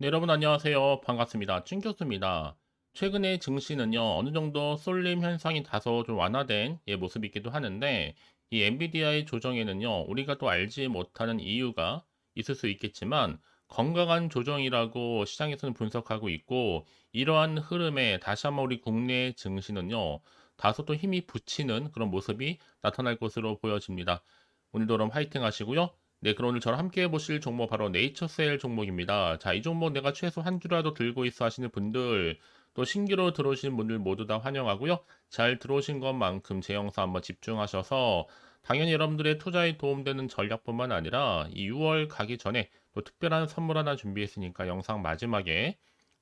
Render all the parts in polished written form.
네, 여러분 안녕하세요. 반갑습니다. 찐 교수입니다. 최근에 증시는요, 어느 정도 쏠림 현상이 다소 좀 완화된 모습이기도 하는데, 이 엔비디아의 조정에는요, 우리가 또 알지 못하는 이유가 있을 수 있겠지만, 건강한 조정이라고 시장에서는 분석하고 있고, 이러한 흐름에 다시 한번 우리 국내 증시는요, 다소 또 힘이 붙이는 그런 모습이 나타날 것으로 보여집니다. 오늘도 그럼 화이팅 하시고요. 네, 그럼 오늘 저랑 함께 해보실 종목 바로 네이처셀 종목입니다. 자, 이 종목 내가 최소 한 주라도 들고 있어 하시는 분들, 또 신규로 들어오신 분들 모두 다 환영하고요. 잘 들어오신 것만큼 제 영상 한번 집중하셔서 당연히 여러분들의 투자에 도움되는 전략뿐만 아니라 이 6월 가기 전에 또 특별한 선물 하나 준비했으니까 영상 마지막에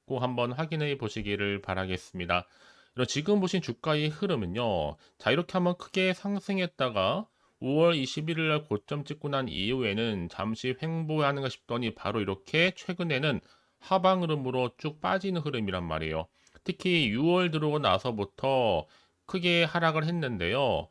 꼭 한번 확인해 보시기를 바라겠습니다. 그리고 지금 보신 주가의 흐름은요. 자, 이렇게 한번 크게 상승했다가 5월 21일 날 고점 찍고 난 이후에는 잠시 횡보하는가 싶더니 바로 이렇게 최근에는 하방 흐름으로 쭉 빠지는 흐름이란 말이에요. 특히 6월 들어오고 나서부터 크게 하락을 했는데요.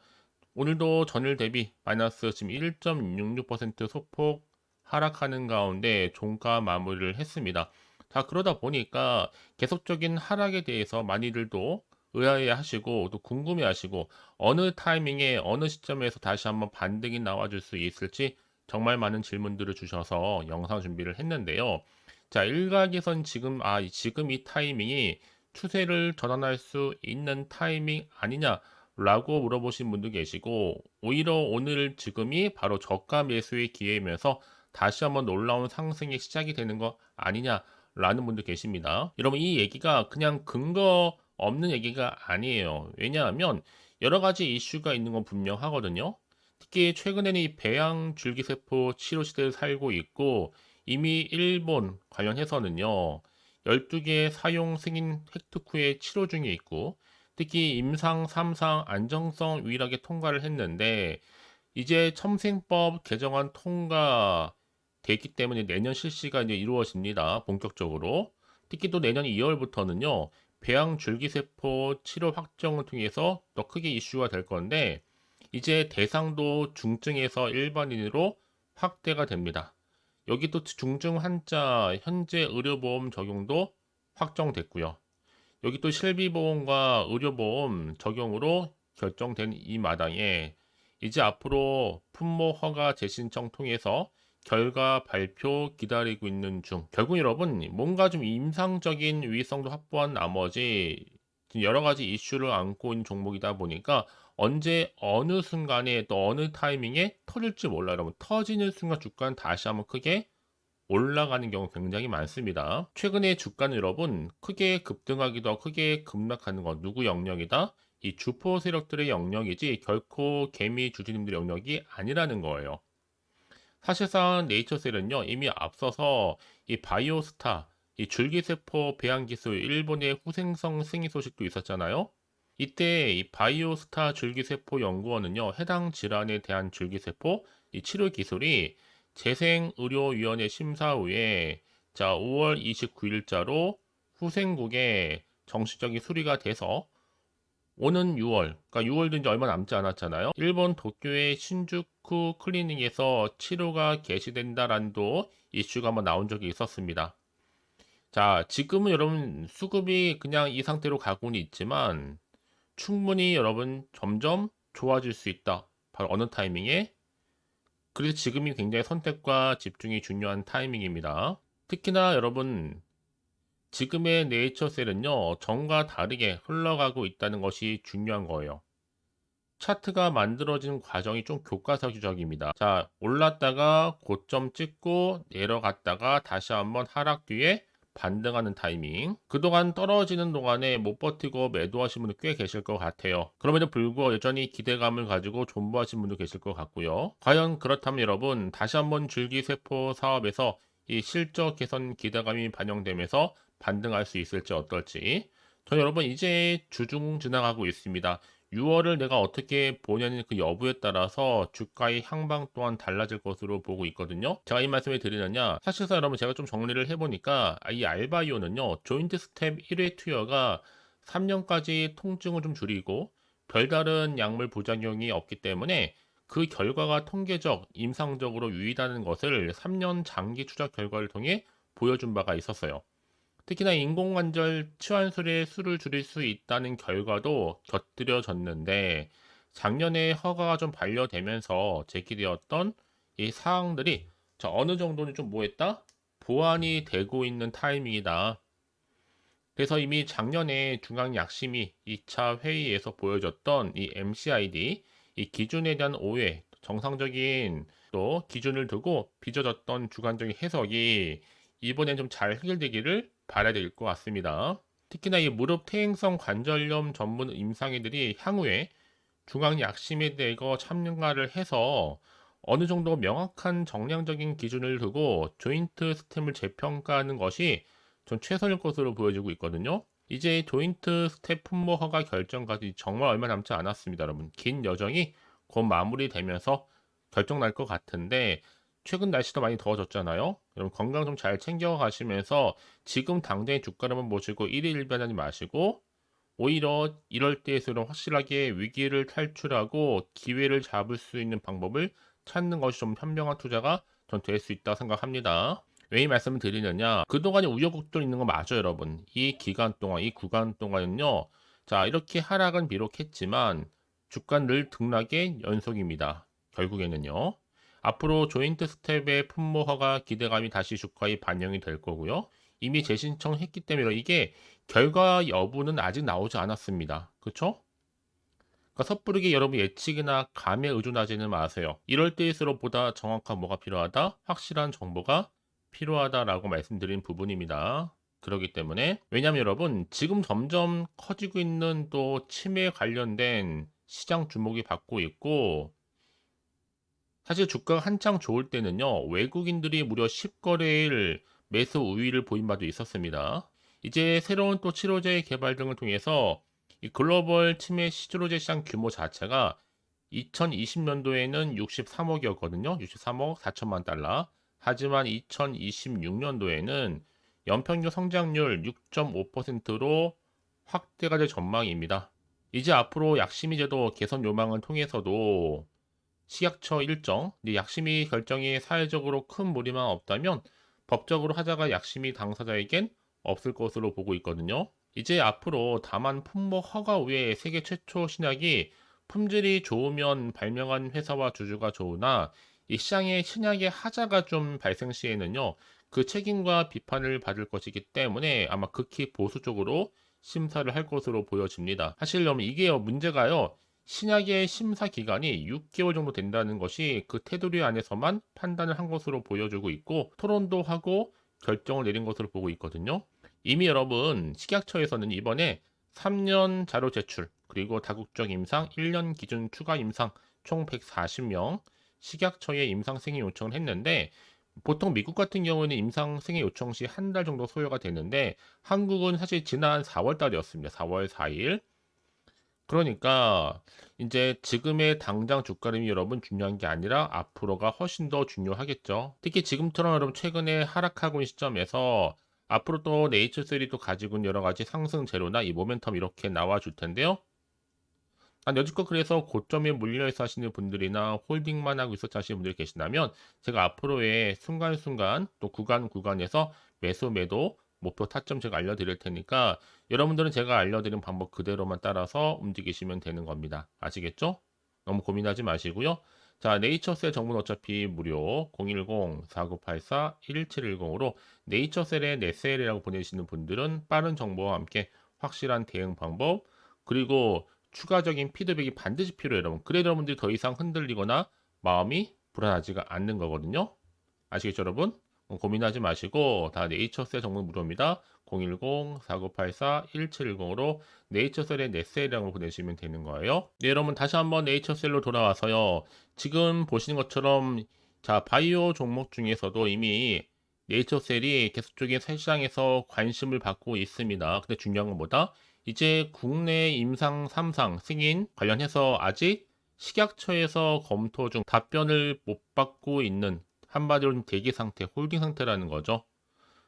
오늘도 전일 대비 마이너스 지금 1.66% 소폭 하락하는 가운데 종가 마무리를 했습니다. 자, 그러다 보니까 계속적인 하락에 대해서 많이들도 의아해 하시고 또 궁금해 하시고 어느 타이밍에 어느 시점에서 다시 한번 반등이 나와줄 수 있을지 정말 많은 질문들을 주셔서 영상 준비를 했는데요. 자, 일각에선 지금 이 타이밍이 추세를 전환할 수 있는 타이밍 아니냐라고 물어보신 분도 계시고 오히려 오늘 지금이 바로 저가 매수의 기회이면서 다시 한번 놀라운 상승의 시작이 되는 거 아니냐라는 분도 계십니다. 여러분 이 얘기가 그냥 근거 없는 얘기가 아니에요. 왜냐하면 여러 가지 이슈가 있는 건 분명하거든요. 특히 최근에는 이 배양 줄기세포 치료 시대를 살고 있고 이미 일본 관련해서는요. 12개 사용 승인 획득 후에 치료 중에 있고 특히 임상 3상 안정성 유일하게 통과를 했는데 이제 첨생법 개정안 통과됐기 때문에 내년 실시가 이제 이루어집니다. 본격적으로. 특히 또 내년 2월부터는요. 배양 줄기세포 치료 확정을 통해서 더 크게 이슈가 될 건데 이제 대상도 중증에서 일반인으로 확대가 됩니다. 여기 또 중증 환자 현재 의료보험 적용도 확정됐고요. 여기 또 실비보험과 의료보험 적용으로 결정된 이 마당에 이제 앞으로 품목 허가 재신청 통해서 결과 발표 기다리고 있는 중. 결국 여러분 뭔가 좀 임상적인 위성도 확보한 나머지 지금 여러 가지 이슈를 안고 있는 종목이다 보니까 언제 어느 순간에 또 어느 타이밍에 터질지 몰라요. 여러분 터지는 순간 주가는 다시 한번 크게 올라가는 경우 굉장히 많습니다. 최근에 주가는 여러분 크게 급등하기도 하고 크게 급락하는 건 누구 영역이다? 이 주포 세력들의 영역이지 결코 개미 주주님들의 영역이 아니라는 거예요. 사실상 네이처셀은요 이미 앞서서 이 바이오스타, 이 줄기세포 배양 기술 일본의 후생성 승인 소식도 있었잖아요. 이때 이 바이오스타 줄기세포 연구원은요 해당 질환에 대한 줄기세포 이 치료 기술이 재생의료위원회 심사 후에 자 5월 29일자로 후생국에 정식적인 수리가 돼서 오는 6월, 그러니까 6월도 이제 얼마 남지 않았잖아요. 일본 도쿄의 신주쿠 클리닉에서 치료가 개시된다라는 도 이슈가 한번 나온 적이 있었습니다. 자, 지금은 여러분 수급이 그냥 이 상태로 가고는 있지만 충분히 여러분 점점 좋아질 수 있다. 바로 어느 타이밍에? 그래서 지금이 굉장히 선택과 집중이 중요한 타이밍입니다. 특히나 여러분 지금의 네이처셀은요 전과 다르게 흘러가고 있다는 것이 중요한 거예요. 차트가 만들어지는 과정이 좀 교과서적입니다. 자, 올랐다가 고점 찍고 내려갔다가 다시 한번 하락 뒤에 반등하는 타이밍. 그동안 떨어지는 동안에 못 버티고 매도하신 분들 꽤 계실 것 같아요. 그럼에도 불구하고 여전히 기대감을 가지고 존버하신 분도 계실 것 같고요. 과연 그렇다면 여러분 다시 한번 줄기세포 사업에서 이 실적 개선 기대감이 반영되면서 반등할 수 있을지 어떨지. 저 여러분 이제 주중 지나가고 있습니다. 6월을 내가 어떻게 보냐는 그 여부에 따라서 주가의 향방 또한 달라질 것으로 보고 있거든요. 제가 이 말씀을 드리느냐, 사실상 여러분 제가 좀 정리를 해보니까 이 알바이오는요, 조인트 스텝 1회 투여가 3년까지 통증을 좀 줄이고 별다른 약물 부작용이 없기 때문에 그 결과가 통계적, 임상적으로 유의다는 것을 3년 장기 추적 결과를 통해 보여준 바가 있었어요. 특히나 인공관절 치환술의 수를 줄일 수 있다는 결과도 곁들여졌는데 작년에 허가가 좀 반려되면서 제기되었던 이 사항들이 어느 정도는 좀 뭐했다? 보완이 되고 있는 타이밍이다. 그래서 이미 작년에 중앙약심위 2차 회의에서 보여줬던 이 MCID, 이 기준에 대한 오해, 정상적인 또 기준을 두고 빚어졌던 주관적인 해석이 이번엔 좀 잘 해결되기를 바라야 될 것 같습니다. 특히나 이 무릎 퇴행성 관절염 전문 임상의들이 향후에 중앙약심에 대거 참가를 해서 어느 정도 명확한 정량적인 기준을 두고 조인트 스템을 재평가하는 것이 전 최선일 것으로 보여지고 있거든요. 이제 조인트 스텝 품목 허가 결정까지 정말 얼마 남지 않았습니다, 여러분. 긴 여정이 곧 마무리되면서 결정 날 것 같은데 최근 날씨도 많이 더워졌잖아요. 여러분 건강 좀 잘 챙겨 가시면서 지금 당장의 주가름은 보시고 일희일비하지 마시고 오히려 이럴 때일수록 확실하게 위기를 탈출하고 기회를 잡을 수 있는 방법을 찾는 것이 좀 현명한 투자가 전 될 수 있다고 생각합니다. 왜 이 말씀을 드리느냐? 그동안에 우여곡절 있는 거 맞아요, 여러분. 이 기간 동안, 이 구간 동안은요. 자, 이렇게 하락은 비록 했지만 주가는 늘 등락의 연속입니다. 결국에는요. 앞으로 조인트 스텝의 품목화가 기대감이 다시 주가에 반영이 될 거고요. 이미 재신청했기 때문에 이게 결과 여부는 아직 나오지 않았습니다. 그쵸? 그러니까 섣부르게 여러분 예측이나 감에 의존하지는 마세요. 이럴 때일수록 보다 정확한 뭐가 필요하다? 확실한 정보가 필요하다라고 말씀드린 부분입니다. 그렇기 때문에 왜냐하면 여러분 지금 점점 커지고 있는 또 치매 관련된 시장 주목이 받고 있고 사실 주가가 한창 좋을 때는요 외국인들이 무려 10거래일 매수 우위를 보인 바도 있었습니다. 이제 새로운 또 치료제 개발 등을 통해서 이 글로벌 치매 치료제 시장 규모 자체가 2020년도에는 63억이었거든요. 63억 4천만 달러. 하지만 2026년도에는 연평균 성장률 6.5%로 확대가 될 전망입니다. 이제 앞으로 약심이 제도 개선 요망을 통해서도 식약처 일정, 약심이 결정이 사회적으로 큰 무리만 없다면 법적으로 하자가 약심이 당사자에겐 없을 것으로 보고 있거든요. 이제 앞으로 다만 품목 허가 외에 세계 최초 신약이 품질이 좋으면 발명한 회사와 주주가 좋으나 이 시장에 신약의 하자가 좀 발생 시에는요 그 책임과 비판을 받을 것이기 때문에 아마 극히 보수적으로 심사를 할 것으로 보여집니다. 사실 여러분 이게 문제가요. 신약의 심사 기간이 6개월 정도 된다는 것이 그 테두리 안에서만 판단을 한 것으로 보여주고 있고 토론도 하고 결정을 내린 것으로 보고 있거든요. 이미 여러분 식약처에서는 이번에 3년 자료 제출 그리고 다국적 임상 1년 기준 추가 임상 총 140명 식약처에 임상 승인 요청을 했는데 보통 미국 같은 경우는 임상 승인 요청 시 한 달 정도 소요가 되는데 한국은 사실 지난 4월 달이었습니다. 4월 4일. 그러니까 이제 지금의 당장 주가림이 여러분 중요한 게 아니라 앞으로가 훨씬 더 중요하겠죠. 특히 지금처럼 여러분 최근에 하락하고 있는 시점에서 앞으로 또 네이처셀이 가지고 있는 여러 가지 상승 재료나 이 모멘텀 이렇게 나와줄 텐데요. 여지껏 그래서 고점에 물려있어 하시는 분들이나 홀딩만 하고 있었 하시는 분들이 계신다면 제가 앞으로의 순간순간 또 구간에서 매수 매도 목표 타점 제가 알려드릴 테니까 여러분들은 제가 알려드린 방법 그대로만 따라서 움직이시면 되는 겁니다. 아시겠죠? 너무 고민하지 마시고요. 자, 네이처셀 정보는 어차피 무료 010-4984-1710으로 네이처셀에 넷셀이라고 보내시는 분들은 빠른 정보와 함께 확실한 대응 방법 그리고 추가적인 피드백이 반드시 필요해요, 여러분. 그래야 여러분들이 더 이상 흔들리거나 마음이 불안하지가 않는 거거든요. 아시겠죠, 여러분? 고민하지 마시고 다 네이처셀 정보 무료입니다. 010-4984-1710으로 네이처셀의 넷셀이라고 보내시면 되는 거예요. 네, 여러분 다시 한번 네이처셀로 돌아와서요. 지금 보시는 것처럼 자 바이오 종목 중에서도 이미 네이처셀이 계속적인 시장에서 관심을 받고 있습니다. 근데 중요한 건 뭐다? 이제 국내 임상 3상 승인 관련해서 아직 식약처에서 검토 중 답변을 못 받고 있는 한마디로 대기 상태, 홀딩 상태라는 거죠.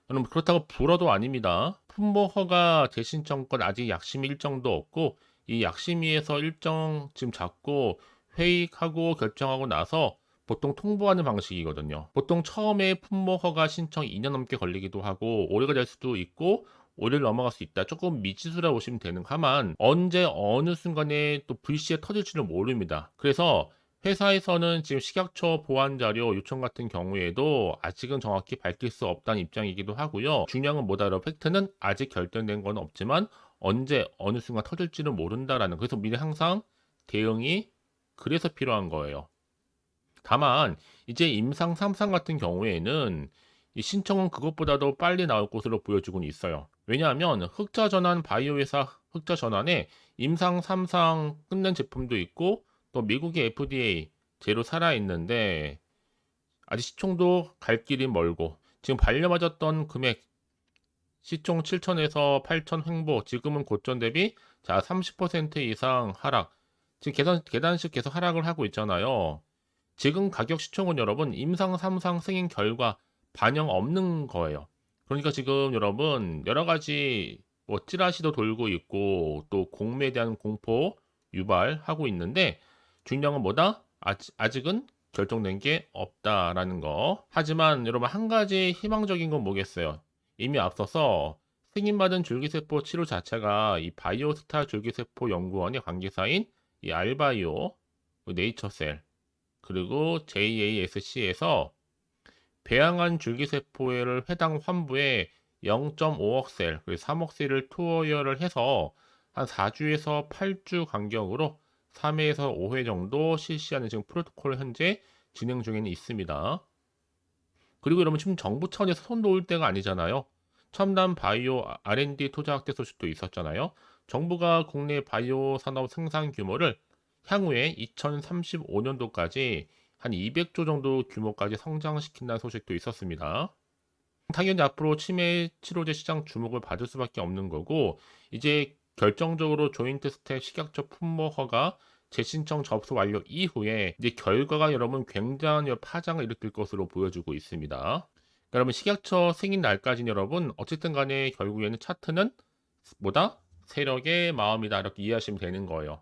여러분 그렇다고 불어도 아닙니다. 품목허가 재신청권 아직 약심 일정도 없고 이 약심위에서 일정 지금 잡고 회의하고 결정하고 나서 보통 통보하는 방식이거든요. 보통 처음에 품목 허가 신청 2년 넘게 걸리기도 하고 오래가 될 수도 있고 오래를 넘어갈 수 있다. 조금 미지수라 보시면 되는 하만 언제 어느 순간에 또 불시에 터질지는 모릅니다. 그래서 회사에서는 지금 식약처 보완 자료 요청 같은 경우에도 아직은 정확히 밝힐 수 없다는 입장이기도 하고요. 중요한 건 뭐다? 여러분, 팩트는 아직 결정된 건 없지만 언제 어느 순간 터질지는 모른다라는, 그래서 미리 항상 대응이 그래서 필요한 거예요. 다만 이제 임상 3상 같은 경우에는 이 신청은 그것보다도 빨리 나올 것으로 보여지고는 있어요. 왜냐하면 흑자 전환 바이오 회사 흑자 전환에 임상 3상 끝낸 제품도 있고 또 미국의 FDA 제로 살아 있는데 아직 시총도 갈 길이 멀고 지금 반려맞았던 금액 시총 7천에서 8천 횡보, 지금은 고점 대비 자 30% 이상 하락. 지금 계단식 계속 하락을 하고 있잖아요. 지금 가격 시총은 여러분 임상 3상 승인 결과 반영 없는 거예요. 그러니까 지금 여러분 여러 가지 뭐 찌라시도 돌고 있고 또 공매에 대한 공포 유발하고 있는데 중요한 건 뭐다? 아직은 결정된 게 없다라는 거. 하지만 여러분 한 가지 희망적인 건 뭐겠어요? 이미 앞서서 승인받은 줄기세포 치료 자체가 이 바이오스타 줄기세포 연구원의 관계사인 이 알바이오, 네이처셀, 그리고 JASC에서 배양한 줄기세포를 해당 환부에 0.5억 셀, 그리고 3억 셀을 투여를 해서 한 4주에서 8주 간격으로 3회에서 5회 정도 실시하는 지금 프로토콜 현재 진행 중에는 있습니다. 그리고 여러분 지금 정부 차원에서 손 놓을 때가 아니잖아요. 첨단 바이오 R&D 투자 확대 소식도 있었잖아요. 정부가 국내 바이오 산업 생산 규모를 향후에 2035년도까지 한 200조 정도 규모까지 성장시킨다는 소식도 있었습니다. 당연히 앞으로 치매 치료제 시장 주목을 받을 수밖에 없는 거고 이제 결정적으로 조인트 스텝 식약처 품목 허가 재신청 접수 완료 이후에 이제 결과가 여러분 굉장한 파장을 일으킬 것으로 보여지고 있습니다. 여러분 식약처 승인 날까지는 여러분 어쨌든 간에 결국에는 차트는 뭐다? 세력의 마음이다 이렇게 이해하시면 되는 거예요.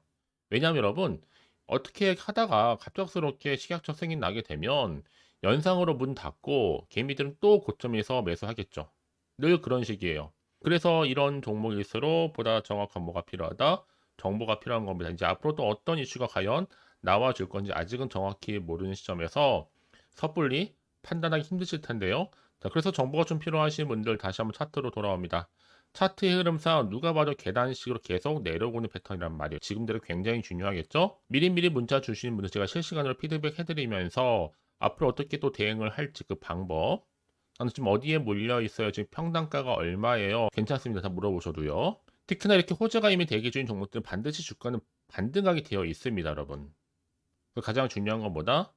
왜냐하면 여러분 어떻게 하다가 갑작스럽게 식약처 승인 나게 되면 연상으로 문 닫고 개미들은 또 고점에서 매수하겠죠. 늘 그런 식이에요. 그래서 이런 종목일수록 보다 정확한 뭐가 필요하다? 정보가 필요한 겁니다. 이제 앞으로 또 어떤 이슈가 과연 나와줄 건지 아직은 정확히 모르는 시점에서 섣불리 판단하기 힘드실 텐데요. 자, 그래서 정보가 좀 필요하신 분들 다시 한번 차트로 돌아옵니다. 차트의 흐름상 누가 봐도 계단식으로 계속 내려오는 패턴이란 말이에요. 지금대로 굉장히 중요하겠죠? 미리미리 문자 주시는 분들 제가 실시간으로 피드백 해드리면서 앞으로 어떻게 또 대응을 할지 그 방법, 나는 지금 어디에 몰려 있어요? 지금 평단가가 얼마예요? 괜찮습니다. 다 물어보셔도요. 특히나 이렇게 호재가 이미 대기 중인 종목들은 반드시 주가는 반등하게 되어 있습니다, 여러분. 가장 중요한 건 뭐다?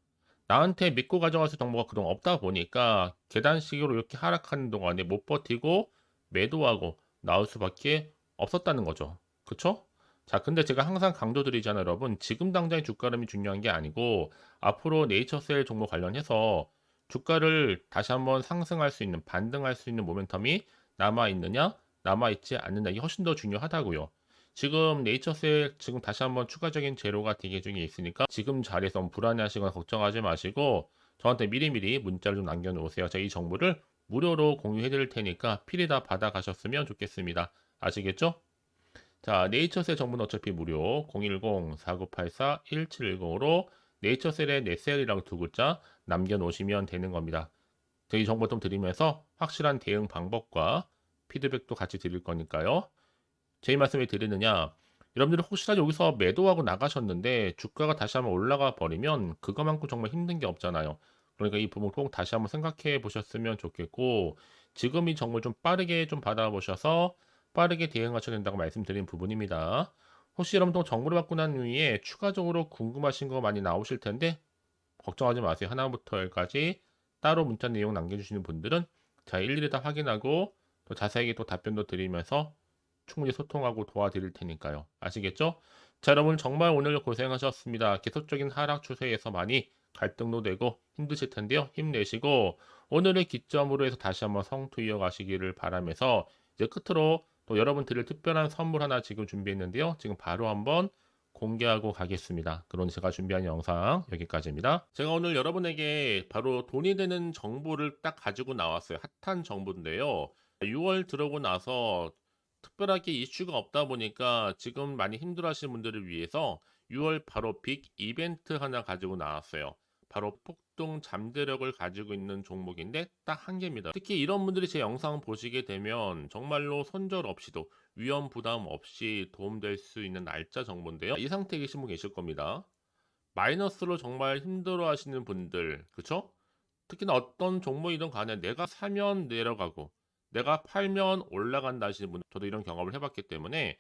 나한테 믿고 가져가서 정보가 그동안 없다 보니까 계단식으로 이렇게 하락하는 동안에 못 버티고 매도하고 나올 수밖에 없었다는 거죠. 그쵸? 자, 근데 제가 항상 강조드리잖아요, 여러분. 지금 당장의 주가 흐름이 중요한 게 아니고 앞으로 네이처셀 종목 관련해서 주가를 다시 한번 상승할 수 있는, 반등할 수 있는 모멘텀이 남아있느냐, 남아있지 않느냐, 이게 훨씬 더 중요하다고요. 지금 네이처셀 지금 다시 한번 추가적인 재료가 대기 중에 있으니까 지금 자리에서 불안해하시거나 걱정하지 마시고 저한테 미리미리 문자를 좀 남겨놓으세요. 제가 이 정보를 무료로 공유해 드릴 테니까 필히 다 받아가셨으면 좋겠습니다. 아시겠죠? 자, 네이처셀 정보는 어차피 무료 010-4984-1710으로 네이처셀의 넷셀이라고 두 글자 남겨놓으시면 되는 겁니다. 저희 정보 좀 드리면서 확실한 대응 방법과 피드백도 같이 드릴 거니까요. 제 말씀을 드리느냐, 여러분들이 혹시라도 여기서 매도하고 나가셨는데 주가가 다시 한번 올라가 버리면 그거만큼 정말 힘든 게 없잖아요. 그러니까 이 부분 꼭 다시 한번 생각해 보셨으면 좋겠고 지금 이 정보를 좀 빠르게 좀 받아보셔서 빠르게 대응하셔야 된다고 말씀드린 부분입니다. 혹시 여러분도 정보를 받고 난 후에 추가적으로 궁금하신 거 많이 나오실 텐데 걱정하지 마세요. 하나부터 열까지 따로 문자 내용 남겨주시는 분들은 자 일일이 다 확인하고 또 자세하게 또 답변도 드리면서 충분히 소통하고 도와드릴 테니까요. 아시겠죠? 자, 여러분 정말 오늘 고생하셨습니다. 계속적인 하락 추세에서 많이 갈등도 되고 힘드실 텐데요. 힘내시고 오늘의 기점으로 해서 다시 한번 성투 이어가시기를 바라면서 이제 끝으로 또 여러분 드릴 특별한 선물 하나 지금 준비했는데요. 지금 바로 한번 공개하고 가겠습니다. 그럼 제가 준비한 영상 여기까지입니다. 제가 오늘 여러분에게 바로 돈이 되는 정보를 딱 가지고 나왔어요. 핫한 정보인데요. 6월 들어오고 나서 특별하게 이슈가 없다 보니까 지금 많이 힘들어하시는 분들을 위해서 6월 바로 빅 이벤트 하나 가지고 나왔어요. 바로 폭등 잠재력을 가지고 있는 종목인데 딱 한 개입니다. 특히 이런 분들이 제 영상 보시게 되면 정말로 손절 없이도 위험 부담 없이 도움될 수 있는 날짜 정보인데요. 이 상태에 계신 분 계실 겁니다. 마이너스로 정말 힘들어 하시는 분들, 그쵸? 특히나 어떤 종목이든 간에 내가 사면 내려가고 내가 팔면 올라간다 하시는 분, 저도 이런 경험을 해봤기 때문에,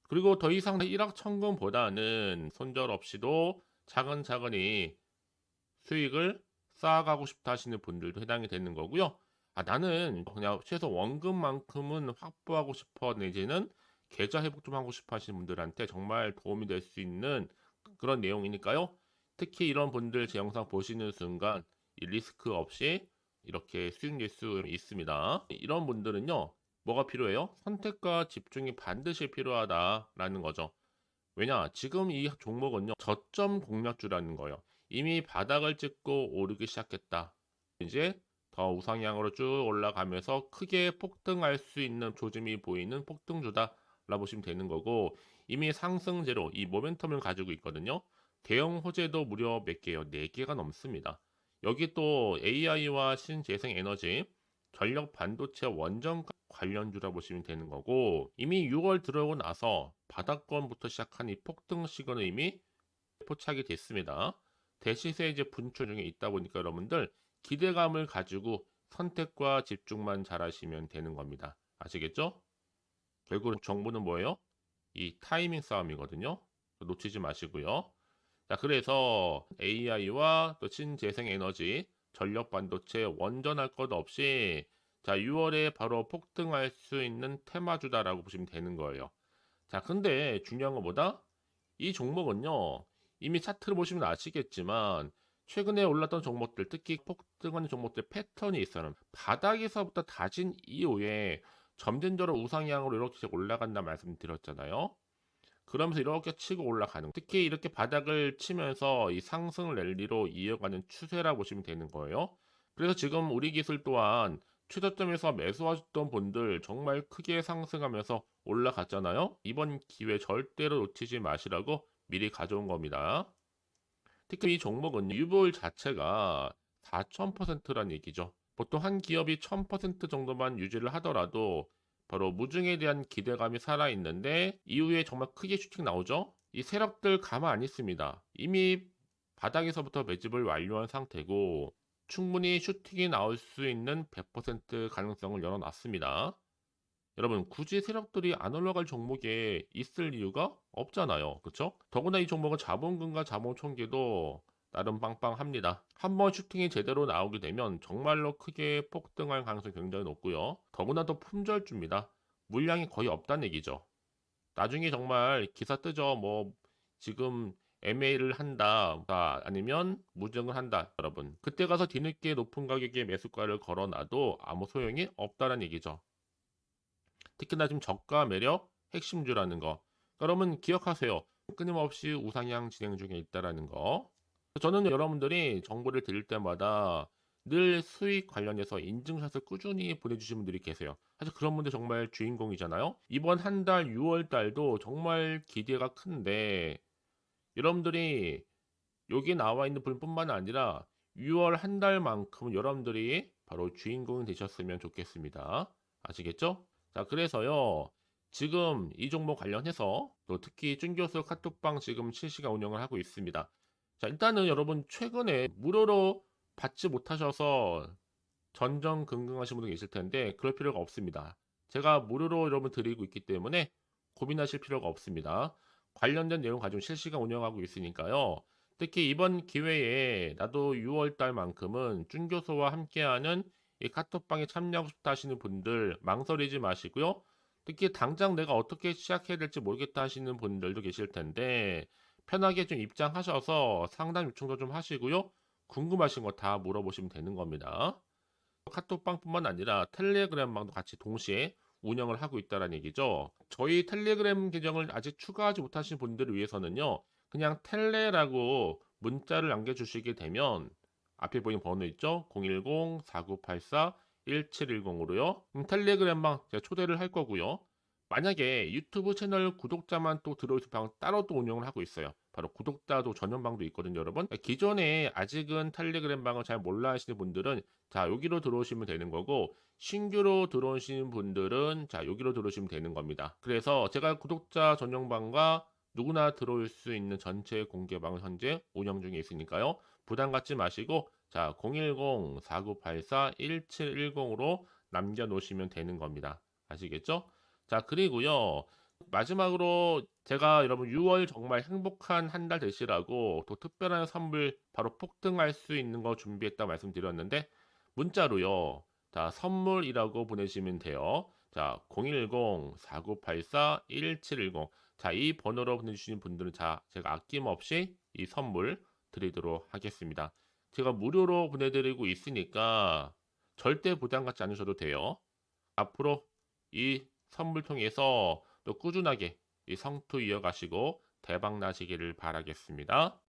그리고 더 이상 일확천금보다는 손절 없이도 차근차근히 수익을 쌓아가고 싶다 하시는 분들도 해당이 되는 거고요. 아, 나는 그냥 최소 원금만큼은 확보하고 싶어, 내지는 계좌 회복 좀 하고 싶어 하시는 분들한테 정말 도움이 될 수 있는 그런 내용이니까요. 특히 이런 분들 제 영상 보시는 순간 이 리스크 없이 이렇게 수익 낼 수 있습니다. 이런 분들은요, 뭐가 필요해요? 선택과 집중이 반드시 필요하다라는 거죠. 왜냐? 지금 이 종목은요, 저점 공략주라는 거예요. 이미 바닥을 찍고 오르기 시작했다. 이제 더 우상향으로 쭉 올라가면서 크게 폭등할 수 있는 조짐이 보이는 폭등주다 라 보시면 되는 거고, 이미 상승제로 이 모멘텀을 가지고 있거든요. 대형 호재도 무려 몇 개요? 4개가 넘습니다. 여기 또 AI와 신재생 에너지, 전력 반도체 원전 관련주라 보시면 되는 거고, 이미 6월 들어오고 나서 바닥권부터 시작한 이 폭등 시그널 이미 포착이 됐습니다. 대시세 이제 분출 중에 있다 보니까 여러분들 기대감을 가지고 선택과 집중만 잘하시면 되는 겁니다. 아시겠죠? 결국 정보는 뭐예요? 이 타이밍 싸움이거든요. 놓치지 마시고요. 자, 그래서 AI와 또 신재생 에너지, 전력 반도체 원전할 것 없이 자, 6월에 바로 폭등할 수 있는 테마주다라고 보시면 되는 거예요. 자, 근데 중요한 것보다 이 종목은요, 이미 차트를 보시면 아시겠지만 최근에 올랐던 종목들, 특히 폭등하는 종목들 패턴이 있어요. 바닥에서부터 다진 이후에 점진적으로 우상향으로 이렇게 올라간다 말씀드렸잖아요. 그러면서 이렇게 치고 올라가는, 특히 이렇게 바닥을 치면서 이 상승 랠리로 이어가는 추세라 보시면 되는 거예요. 그래서 지금 우리 기술 또한 최저점에서 매수하셨던 분들 정말 크게 상승하면서 올라갔잖아요. 이번 기회 절대로 놓치지 마시라고 미리 가져온 겁니다. 특히 이 종목은 유볼 자체가 4000%란 얘기죠. 보통 한 기업이 1000% 정도만 유지를 하더라도 바로 무중에 대한 기대감이 살아있는데 이후에 정말 크게 슈팅 나오죠. 이 세력들 가만 안 있습니다. 이미 바닥에서부터 매집을 완료한 상태고 충분히 슈팅이 나올 수 있는 100% 가능성을 열어놨습니다. 여러분, 굳이 세력들이 안 올라갈 종목에 있을 이유가 없잖아요. 그쵸? 더구나 이 종목은 자본금과 자본 총계도 나름 빵빵합니다. 한번 슈팅이 제대로 나오게 되면 정말로 크게 폭등할 가능성이 굉장히 높고요. 더구나 더 품절주입니다. 물량이 거의 없다는 얘기죠. 나중에 정말 기사 뜨죠. 뭐 지금 MA를 한다, 아니면 무증을 한다, 여러분. 그때 가서 뒤늦게 높은 가격에 매수가를 걸어놔도 아무 소용이 없다는 얘기죠. 특히나 지금 저가 매력 핵심주라는 거. 여러분 기억하세요. 끊임없이 우상향 진행 중에 있다라는 거. 저는 여러분들이 정보를 드릴 때마다 늘 수익 관련해서 인증샷을 꾸준히 보내주신 분들이 계세요. 사실 그런 분들 정말 주인공이잖아요. 이번 한 달 6월 달도 정말 기대가 큰데 여러분들이 여기 나와 있는 분뿐만 아니라 6월 한 달만큼 여러분들이 바로 주인공이 되셨으면 좋겠습니다. 아시겠죠? 자, 그래서요. 지금 이 종목 관련해서 또 특히 쭌교수 카톡방 지금 실시간 운영을 하고 있습니다. 자, 일단은 여러분 최근에 무료로 받지 못하셔서 전전긍긍하신 분들 계실 텐데 그럴 필요가 없습니다. 제가 무료로 여러분 드리고 있기 때문에 고민하실 필요가 없습니다. 관련된 내용 가지고 실시간 운영하고 있으니까요. 특히 이번 기회에 나도 6월 달만큼은 쭌교수와 함께하는 이 카톡방에 참여하고 싶다 하시는 분들 망설이지 마시고요. 특히 당장 내가 어떻게 시작해야 될지 모르겠다 하시는 분들도 계실 텐데 편하게 좀 입장하셔서 상담 요청도 좀 하시고요. 궁금하신 거 다 물어보시면 되는 겁니다. 카톡방뿐만 아니라 텔레그램방도 같이 동시에 운영을 하고 있다는 얘기죠. 저희 텔레그램 계정을 아직 추가하지 못하신 분들을 위해서는요. 그냥 텔레라고 문자를 남겨주시게 되면 앞에 보이는 번호 있죠? 010-4984-1710으로요. 텔레그램방 제가 초대를 할 거고요. 만약에 유튜브 채널 구독자만 또 들어오실 방 따로 또 운영을 하고 있어요. 바로 구독자도 전용방도 있거든요, 여러분. 기존에 아직은 텔레그램 방을 잘 몰라 하시는 분들은 자, 여기로 들어오시면 되는 거고, 신규로 들어오시는 분들은 자, 여기로 들어오시면 되는 겁니다. 그래서 제가 구독자 전용방과 누구나 들어올 수 있는 전체 공개방을 현재 운영 중에 있으니까요. 부담 갖지 마시고 자, 010-4984-1710으로 남겨놓으시면 되는 겁니다. 아시겠죠? 자, 그리고요. 마지막으로 제가 여러분 6월 정말 행복한 한 달 되시라고 또 특별한 선물 바로 폭등할 수 있는 거 준비했다 말씀드렸는데 문자로요. 자, 선물이라고 보내시면 돼요. 자, 010-4984-1710. 자, 이 번호로 보내주시는 분들은 자, 제가 아낌없이 이 선물 드리도록 하겠습니다. 제가 무료로 보내드리고 있으니까 절대 부담 갖지 않으셔도 돼요. 앞으로 이 선물 통해서 또 꾸준하게 이 성투 이어가시고 대박 나시기를 바라겠습니다.